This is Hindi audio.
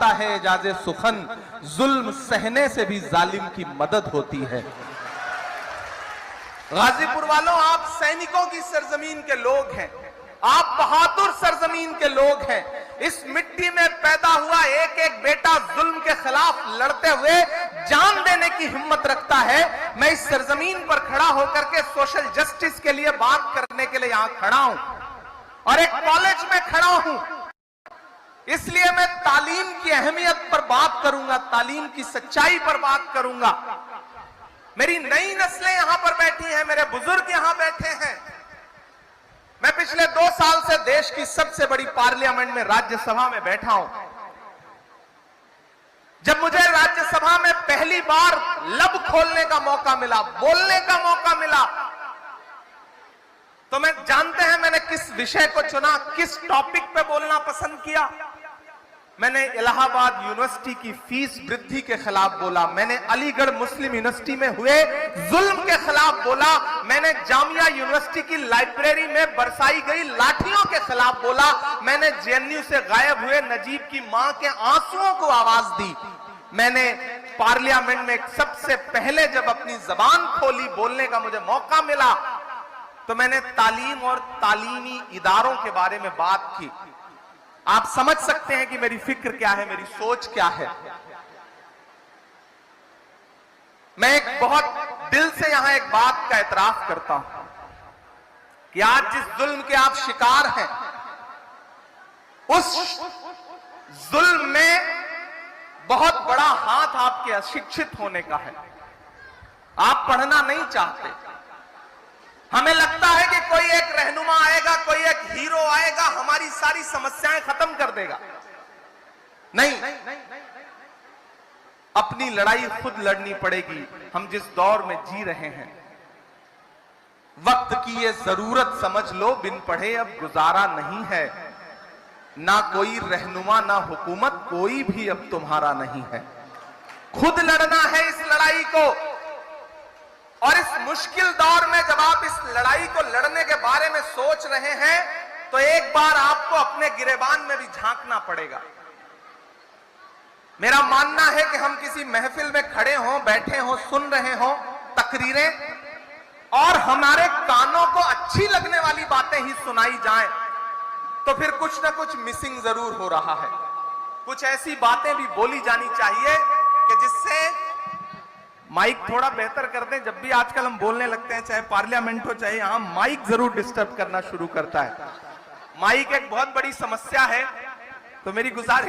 चाहता है एजाज़े सुखन, जुल्म सहने से भी जालिम की मदद होती है। गाजीपुर वालों, आप सैनिकों की सरजमीन के लोग हैं, आप बहादुर सरजमीन के लोग हैं। इस मिट्टी में पैदा हुआ एक एक बेटा जुल्म के खिलाफ लड़ते हुए जान देने की हिम्मत रखता है। मैं इस सरजमीन पर खड़ा होकर के सोशल जस्टिस के लिए बात करने के लिए यहां खड़ा हूं और एक कॉलेज में खड़ा हूं, इसलिए मैं तालीम की अहमियत पर बात करूंगा, तालीम की सच्चाई पर बात करूंगा। मेरी नई नस्लें यहां पर बैठी हैं, मेरे बुजुर्ग यहां बैठे हैं। मैं पिछले 2 साल से देश की सबसे बड़ी पार्लियामेंट में, राज्यसभा में बैठा हूं। जब मुझे राज्यसभा में पहली बार लब खोलने का मौका मिला, बोलने का मौका मिला, तो मैं जानते हैं मैंने किस विषय को चुना, किस टॉपिक पे बोलना पसंद किया। मैंने इलाहाबाद यूनिवर्सिटी की फीस वृद्धि के खिलाफ बोला, मैंने अलीगढ़ मुस्लिम यूनिवर्सिटी में हुए जुल्म के खिलाफ बोला, मैंने जामिया यूनिवर्सिटी की लाइब्रेरी में बरसाई गई लाठियों के खिलाफ बोला, मैंने जेएनयू से गायब हुए नजीब की मां के आंसुओं को आवाज दी। मैंने पार्लियामेंट में सबसे पहले जब अपनी जबान खोली, बोलने का मुझे मौका मिला, तो मैंने तालीम और तालीमी इदारों के बारे में बात की। आप समझ सकते हैं कि मेरी फिक्र क्या है, मेरी सोच क्या है। मैं एक बहुत दिल से यहां एक बात का एतराफ करता हूं कि आज जिस जुल्म के आप शिकार हैं, उस जुल्म में बहुत बड़ा हाथ आपके अशिक्षित होने का है। आप पढ़ना नहीं चाहते। हमें लगता है कि कोई एक रहनुमा आएगा, कोई एक हीरो आएगा, हमारी सारी समस्याएं खत्म कर देगा। नहीं, अपनी लड़ाई खुद लड़नी पड़ेगी। हम जिस दौर में जी रहे हैं, वक्त की ये जरूरत समझ लो, बिन पढ़े अब गुजारा नहीं है। ना कोई रहनुमा, ना हुकूमत, कोई भी अब तुम्हारा नहीं है। खुद लड़ना है इस लड़ाई को। और इस मुश्किल दौर में जब आप इस लड़ाई को लड़ने के बारे में सोच रहे हैं, तो एक बार आपको अपने गिरेबान में भी झांकना पड़ेगा। मेरा मानना है कि हम किसी महफिल में खड़े हों, बैठे हों, सुन रहे हों तकरीरें, और हमारे कानों को अच्छी लगने वाली बातें ही सुनाई जाएं, तो फिर कुछ ना कुछ मिसिंग जरूर हो रहा है। कुछ ऐसी बातें भी बोली जानी चाहिए कि जिससे माइक थोड़ा बेहतर कर दें। जब भी आजकल हम बोलने लगते हैं, चाहे पार्लियामेंट हो चाहे यहां, माइक जरूर डिस्टर्ब करना शुरू करता है। माइक एक बहुत बड़ी समस्या है, तो मेरी गुजारिश